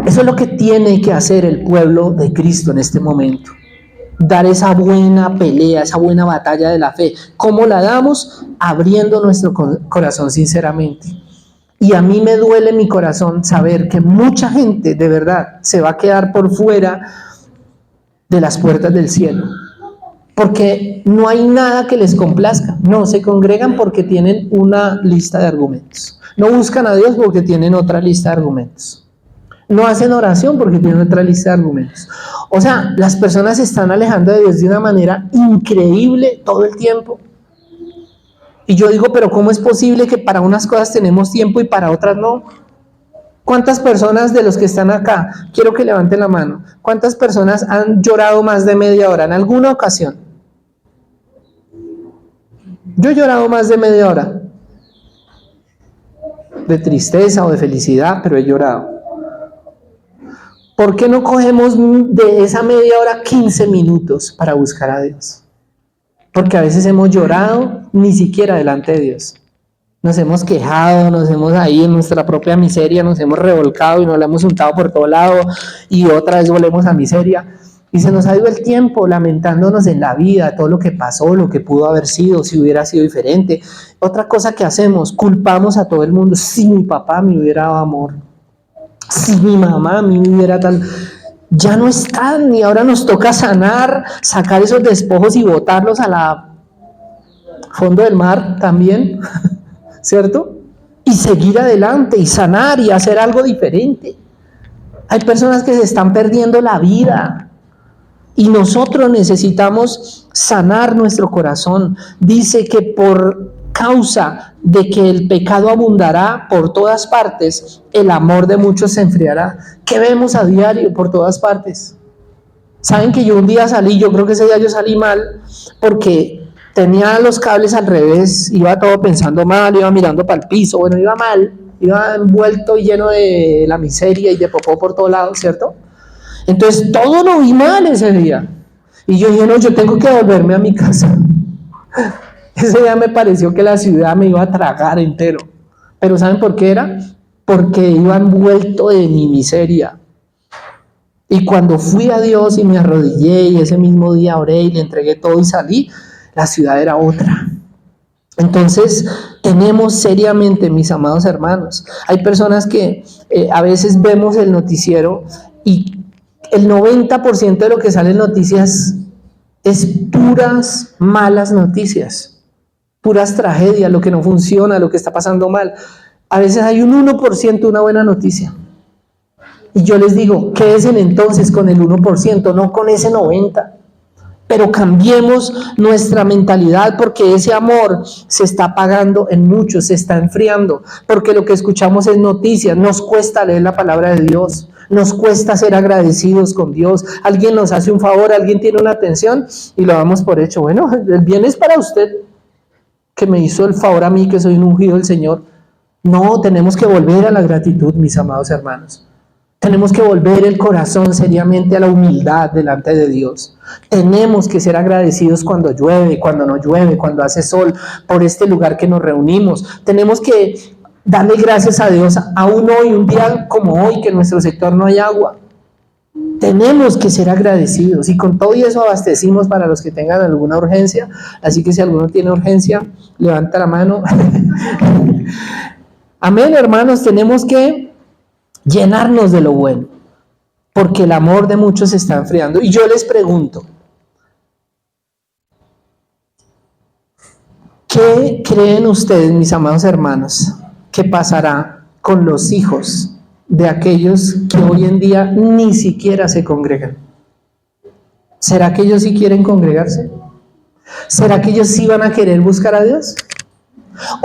Eso es lo que tiene que hacer el pueblo de Cristo en este momento. Dar esa buena pelea, esa buena batalla de la fe. ¿Cómo la damos? Abriendo nuestro corazón sinceramente. Y a mí me duele mi corazón saber que mucha gente de verdad se va a quedar por fuera de las puertas del cielo. porque no hay nada que les complazca. No, se congregan porque tienen una lista de argumentos. No buscan a Dios porque tienen otra lista de argumentos. No hacen oración porque tienen otra lista de argumentos. O sea, las personas se están alejando de Dios de una manera increíble todo el tiempo. Y yo digo, pero ¿cómo es posible que para unas cosas tenemos tiempo y para otras no? ¿Cuántas personas de los que están acá, quiero que levanten la mano, cuántas personas han llorado más de media hora en alguna ocasión? Yo he llorado más de media hora, de tristeza o de felicidad, pero he llorado. ¿Por qué no cogemos de esa media hora 15 minutos para buscar a Dios? Porque a veces hemos llorado ni siquiera delante de Dios. Nos hemos quejado, nos hemos ahí en nuestra propia miseria, nos hemos revolcado y nos la hemos untado por todo lado y otra vez volvemos a miseria. Y se nos ha ido el tiempo lamentándonos en la vida, todo lo que pasó, lo que pudo haber sido, si hubiera sido diferente. Otra cosa que hacemos, culpamos a todo el mundo. Si mi papá me hubiera dado amor, si mi mamá me hubiera tal... Ya no están y ahora nos toca sanar, sacar esos despojos y botarlos a la fondo del mar también, ¿cierto? Y seguir adelante y sanar y hacer algo diferente. Hay personas que se están perdiendo la vida y nosotros necesitamos sanar nuestro corazón. Dice que por causa de que el pecado abundará por todas partes, el amor de muchos se enfriará. ¿Qué vemos a diario por todas partes? Saben que yo un día salí, yo creo que ese día yo salí mal, porque tenía los cables al revés, iba todo pensando mal, iba mirando para el piso, bueno, iba mal, iba envuelto y lleno de la miseria y de popó por todos lados, ¿cierto? Entonces todo lo vi mal ese día. Y yo dije, no, yo tengo que volverme a mi casa. Ese día me pareció que la ciudad me iba a tragar entero. Pero ¿saben por qué era? Porque iba envuelto de mi miseria. Y cuando fui a Dios y me arrodillé y ese mismo día oré y le entregué todo y salí, la ciudad era otra. Entonces, tenemos seriamente, mis amados hermanos, hay personas que a veces vemos el noticiero y el 90% de lo que sale en noticias es puras malas noticias. Puras tragedias, lo que no funciona, lo que está pasando mal. A veces hay un 1% una buena noticia. Y yo les digo, quédense entonces con el 1%, no con ese 90%. Pero cambiemos nuestra mentalidad porque ese amor se está apagando en muchos, se está enfriando. Porque lo que escuchamos es noticias, nos cuesta leer la palabra de Dios. Nos cuesta ser agradecidos con Dios. Alguien nos hace un favor, alguien tiene una atención y lo damos por hecho. Bueno, el bien es para usted, que me hizo el favor a mí, que soy un ungido del Señor. No, tenemos que volver a la gratitud, mis amados hermanos. Tenemos que volver el corazón seriamente a la humildad delante de Dios. Tenemos que ser agradecidos cuando llueve, cuando no llueve, cuando hace sol, por este lugar que nos reunimos. Tenemos que darle gracias a Dios aún hoy, un día como hoy, que en nuestro sector no hay agua. Tenemos que ser agradecidos y con todo y eso abastecimos para los que tengan alguna urgencia. Así que si alguno tiene urgencia, levanta la mano. Amén, hermanos, tenemos que llenarnos de lo bueno, porque el amor de muchos se está enfriando. Y yo les pregunto, ¿qué creen ustedes, mis amados hermanos, que pasará con los hijos de aquellos que hoy en día ni siquiera se congregan? ¿Será que ellos sí quieren congregarse? ¿Será que ellos sí van a querer buscar a Dios?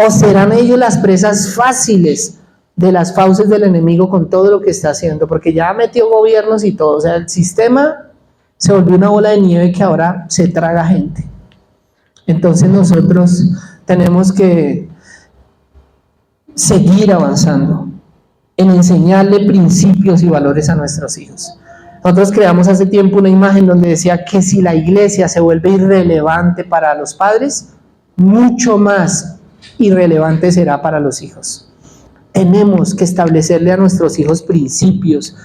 ¿O serán ellos las presas fáciles de las fauces del enemigo con todo lo que está haciendo? Porque ya metió gobiernos y todo, o sea, el sistema se volvió una bola de nieve que ahora se traga gente. Entonces nosotros tenemos que seguir avanzando en enseñarle principios y valores a nuestros hijos. Nosotros creamos hace tiempo una imagen donde decía que si la iglesia se vuelve irrelevante para los padres, mucho más irrelevante será para los hijos. Tenemos que establecerle a nuestros hijos principios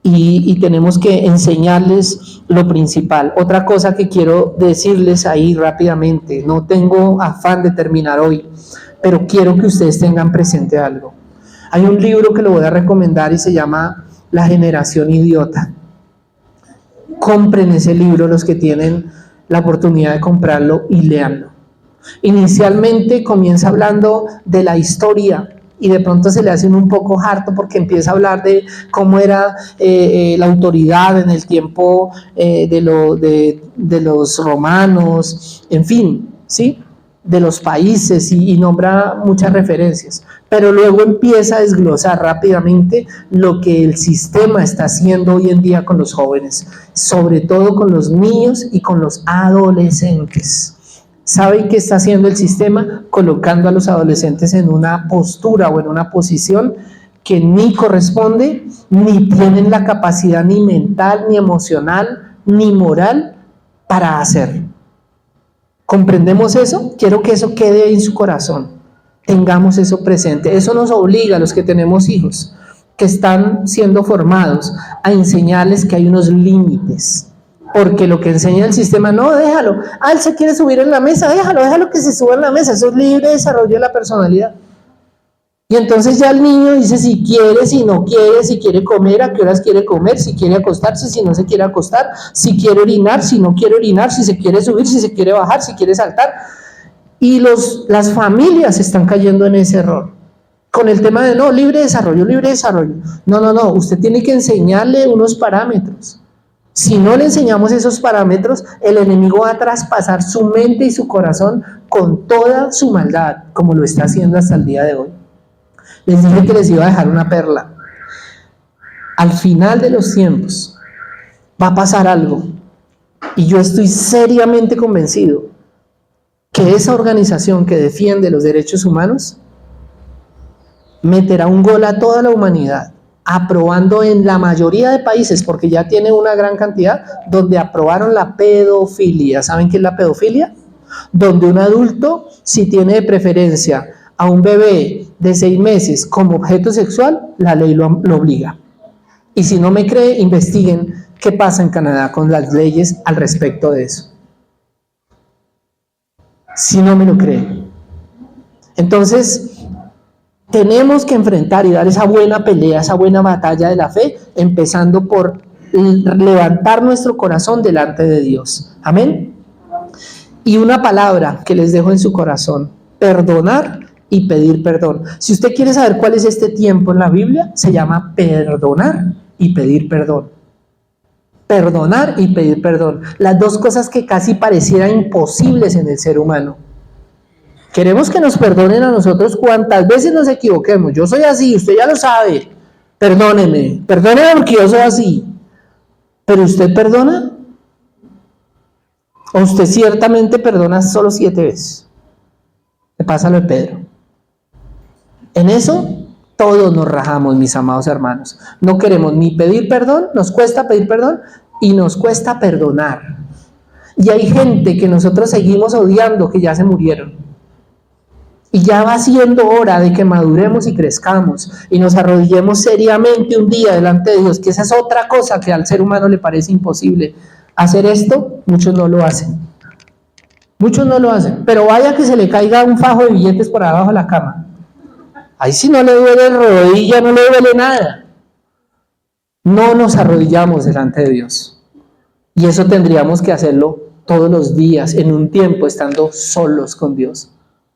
y tenemos que enseñarles lo principal. Otra cosa que quiero decirles ahí rápidamente, no tengo afán de terminar hoy, pero quiero que ustedes tengan presente algo. Hay un libro que lo voy a recomendar y se llama La generación idiota. Compren ese libro los que tienen la oportunidad de comprarlo y léanlo. Inicialmente comienza hablando de la historia y de pronto se le hace un poco harto porque empieza a hablar de cómo era la autoridad en el tiempo de los romanos, en fin, ¿sí? De los países y nombra muchas referencias, pero luego empieza a desglosar rápidamente lo que el sistema está haciendo hoy en día con los jóvenes, sobre todo con los niños y con los adolescentes. ¿Saben qué está haciendo el sistema? Colocando a los adolescentes en una postura o en una posición que ni corresponde, ni tienen la capacidad ni mental, ni emocional, ni moral para hacer. ¿Comprendemos eso? Quiero que eso quede en su corazón. Tengamos eso presente. Eso nos obliga a los que tenemos hijos, que están siendo formados, a enseñarles que hay unos límites. Porque lo que enseña el sistema, no, déjalo. Él se quiere subir en la mesa, déjalo que se suba en la mesa. Eso es libre desarrollo de la personalidad. Y entonces ya el niño dice si quiere, si no quiere, si quiere comer, a qué horas quiere comer, si quiere acostarse, si no se quiere acostar, si quiere orinar, si no quiere orinar, si se quiere subir, si se quiere bajar, si quiere saltar. Y las familias están cayendo en ese error. Con el tema de no, libre desarrollo. No, usted tiene que enseñarle unos parámetros. Si no le enseñamos esos parámetros, el enemigo va a traspasar su mente y su corazón con toda su maldad, como lo está haciendo hasta el día de hoy. Les dije que les iba a dejar una perla. Al final de los tiempos va a pasar algo, y yo estoy seriamente convencido que esa organización que defiende los derechos humanos meterá un gol a toda la humanidad, aprobando en la mayoría de países, porque ya tiene una gran cantidad, donde aprobaron la pedofilia. ¿Saben qué es la pedofilia? Donde un adulto, si tiene de preferencia a un bebé de 6 meses como objeto sexual, la ley lo obliga. Y si no me cree, investiguen qué pasa en Canadá con las leyes al respecto de eso. Si no me lo creen. Entonces, tenemos que enfrentar y dar esa buena pelea, esa buena batalla de la fe, empezando por levantar nuestro corazón delante de Dios. Amén. Y una palabra que les dejo en su corazón: perdonar y pedir perdón. Si usted quiere saber cuál es este tiempo en la Biblia, se llama perdonar y pedir perdón. Perdonar y pedir perdón. Las dos cosas que casi parecieran imposibles en el ser humano. Queremos que nos perdonen a nosotros cuantas veces nos equivoquemos. Yo soy así, usted ya lo sabe. Perdóneme porque yo soy así. ¿Pero usted perdona? ¿O usted ciertamente perdona solo 7 veces? Le pasa lo de Pedro. En eso todos nos rajamos, mis amados hermanos. No queremos ni pedir perdón, nos cuesta pedir perdón y nos cuesta perdonar. Y hay gente que nosotros seguimos odiando, que ya se murieron. Y ya va siendo hora de que maduremos y crezcamos y nos arrodillemos seriamente un día delante de Dios, que esa es otra cosa que al ser humano le parece imposible. Hacer esto, muchos no lo hacen. Muchos no lo hacen, pero vaya que se le caiga un fajo de billetes por abajo de la cama. Ahí sí no le duele la rodilla, no le duele nada. No nos arrodillamos delante de Dios. Y eso tendríamos que hacerlo todos los días, en un tiempo estando solos con Dios.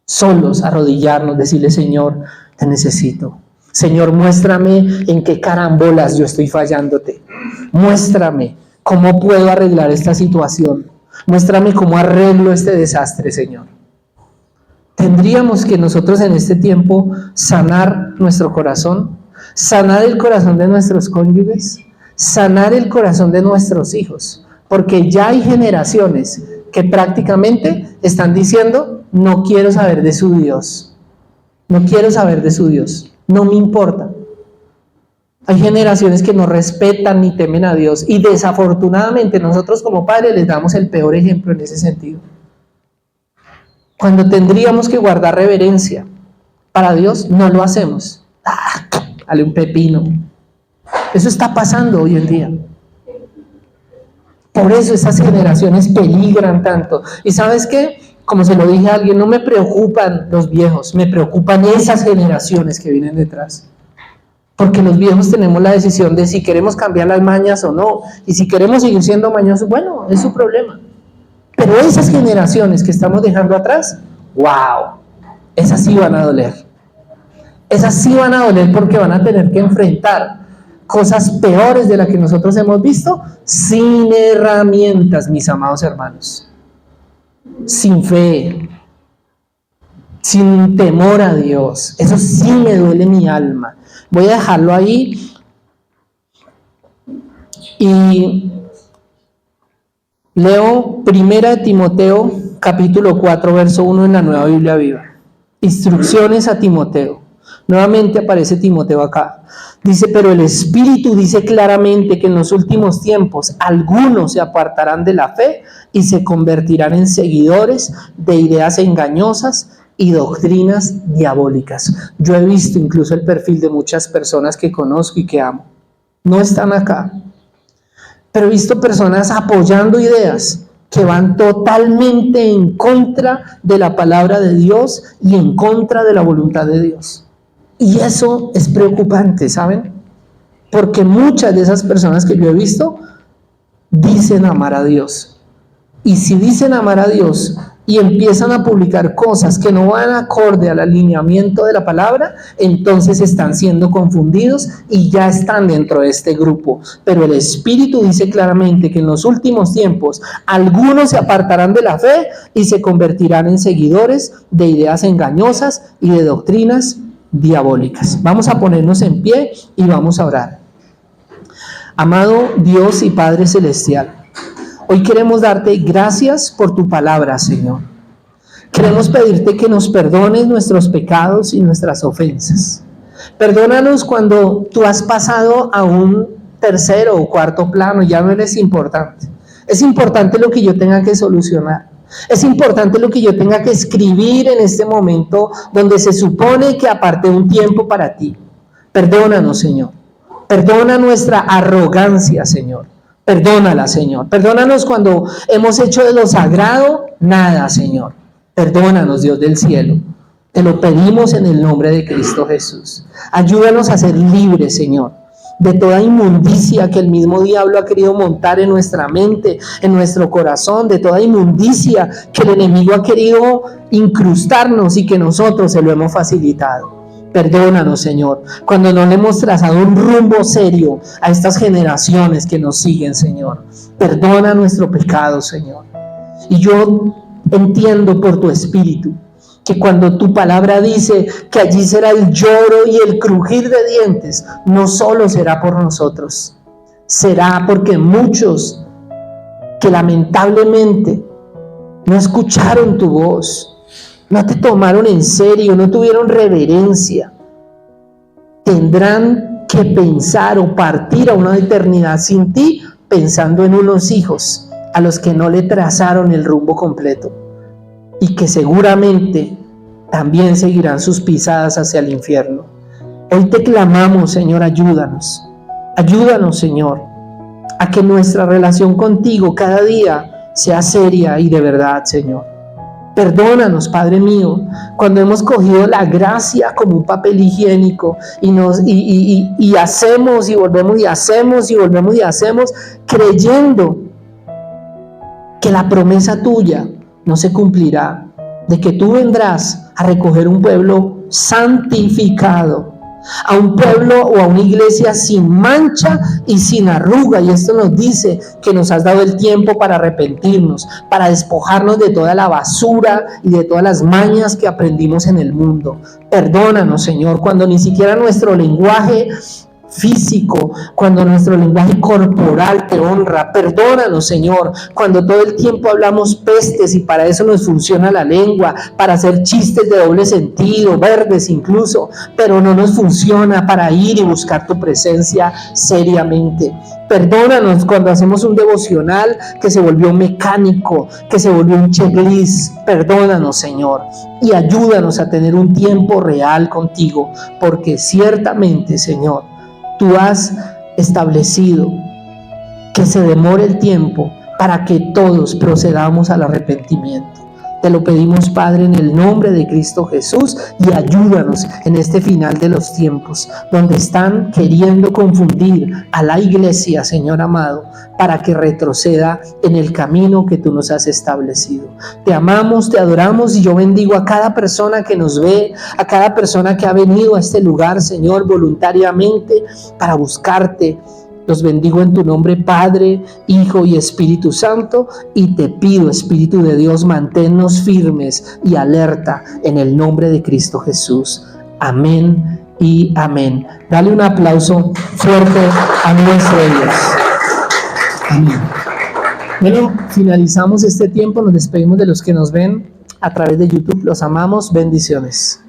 Solos, arrodillarnos, decirle: Señor, te necesito. Señor, muéstrame en qué carambolas yo estoy fallándote. Muéstrame cómo puedo arreglar esta situación. Muéstrame cómo arreglo este desastre, Señor. Tendríamos que nosotros en este tiempo sanar nuestro corazón, sanar el corazón de nuestros cónyuges, sanar el corazón de nuestros hijos, porque ya hay generaciones que prácticamente están diciendo: no quiero saber de su Dios, no quiero saber de su Dios, no me importa. Hay generaciones que no respetan ni temen a Dios, y desafortunadamente nosotros como padres les damos el peor ejemplo en ese sentido. Cuando tendríamos que guardar reverencia para Dios, no lo hacemos. Dale un pepino. Eso está pasando hoy en día. Por eso esas generaciones peligran tanto. ¿Y sabes qué? Como se lo dije a alguien, no me preocupan los viejos, me preocupan esas generaciones que vienen detrás. Porque los viejos tenemos la decisión de si queremos cambiar las mañas o no. Y si queremos seguir siendo mañosos, bueno, es su problema. Pero esas generaciones que estamos dejando atrás, wow, esas sí van a doler. Esas sí van a doler porque van a tener que enfrentar cosas peores de las que nosotros hemos visto sin herramientas, mis amados hermanos. Sin fe, sin temor a Dios. Eso sí me duele mi alma. Voy a dejarlo ahí y leo 1 Timoteo capítulo 4 verso 1 en la Nueva Biblia Viva. Instrucciones a Timoteo. Nuevamente aparece Timoteo acá. Dice, pero el Espíritu dice claramente que en los últimos tiempos algunos se apartarán de la fe y se convertirán en seguidores de ideas engañosas y doctrinas diabólicas. Yo he visto incluso el perfil de muchas personas que conozco y que amo. No están acá, pero he visto personas apoyando ideas que van totalmente en contra de la palabra de Dios y en contra de la voluntad de Dios. Y eso es preocupante, ¿saben? Porque muchas de esas personas que yo he visto dicen amar a Dios. Y si dicen amar a Dios y empiezan a publicar cosas que no van acorde al alineamiento de la palabra, entonces están siendo confundidos y ya están dentro de este grupo. Pero el Espíritu dice claramente que en los últimos tiempos algunos se apartarán de la fe y se convertirán en seguidores de ideas engañosas y de doctrinas diabólicas. Vamos a ponernos en pie y vamos a orar. Amado Dios y Padre Celestial, hoy queremos darte gracias por tu palabra, Señor. Queremos pedirte que nos perdones nuestros pecados y nuestras ofensas. Perdónanos cuando tú has pasado a un tercero o cuarto plano, ya no eres importante. Es importante lo que yo tenga que solucionar. Es importante lo que yo tenga que escribir en este momento donde se supone que aparté un tiempo para ti. Perdónanos, Señor. Perdona nuestra arrogancia, Señor. Perdónala, Señor. Perdónanos cuando hemos hecho de lo sagrado nada, Señor. Perdónanos, Dios del cielo. Te lo pedimos en el nombre de Cristo Jesús. Ayúdanos a ser libres, Señor, de toda inmundicia que el mismo diablo ha querido montar en nuestra mente, en nuestro corazón, de toda inmundicia que el enemigo ha querido incrustarnos y que nosotros se lo hemos facilitado. Perdónanos, Señor, cuando no le hemos trazado un rumbo serio a estas generaciones que nos siguen, Señor. Perdona nuestro pecado, Señor. Y yo entiendo por tu Espíritu que cuando tu palabra dice que allí será el lloro y el crujir de dientes, no solo será por nosotros, será porque muchos que lamentablemente no escucharon tu voz, no te tomaron en serio, no tuvieron reverencia, tendrán que pensar o partir a una eternidad sin ti, pensando en unos hijos a los que no le trazaron el rumbo completo y que seguramente también seguirán sus pisadas hacia el infierno. Hoy te clamamos, Señor, ayúdanos. Ayúdanos, Señor, a que nuestra relación contigo cada día sea seria y de verdad, Señor. Perdónanos, Padre mío, cuando hemos cogido la gracia como un papel higiénico y hacemos y volvemos y hacemos y volvemos y hacemos, creyendo que la promesa tuya no se cumplirá, de que tú vendrás a recoger un pueblo santificado, a un pueblo o a una iglesia sin mancha y sin arruga. Y esto nos dice que nos has dado el tiempo para arrepentirnos, para despojarnos de toda la basura y de todas las mañas que aprendimos en el mundo. Perdónanos, Señor, cuando ni siquiera nuestro lenguaje físico, cuando nuestro lenguaje corporal te honra. Perdónanos, Señor, cuando todo el tiempo hablamos pestes y para eso nos funciona la lengua, para hacer chistes de doble sentido, verdes incluso, pero no nos funciona para ir y buscar tu presencia seriamente. Perdónanos cuando hacemos un devocional que se volvió mecánico, que se volvió un checklist. Perdónanos, Señor, y ayúdanos a tener un tiempo real contigo, porque ciertamente, Señor, tú has establecido que se demore el tiempo para que todos procedamos al arrepentimiento. Te lo pedimos, Padre, en el nombre de Cristo Jesús, y ayúdanos en este final de los tiempos, donde están queriendo confundir a la iglesia, Señor amado, para que retroceda en el camino que tú nos has establecido. Te amamos, te adoramos, y yo bendigo a cada persona que nos ve, a cada persona que ha venido a este lugar, Señor, voluntariamente para buscarte. Los bendigo en tu nombre, Padre, Hijo y Espíritu Santo, y te pido, Espíritu de Dios, manténnos firmes y alerta en el nombre de Cristo Jesús. Amén y amén. Dale un aplauso fuerte a nuestro Dios. Amén. Bueno, finalizamos este tiempo, nos despedimos de los que nos ven a través de YouTube. Los amamos, bendiciones.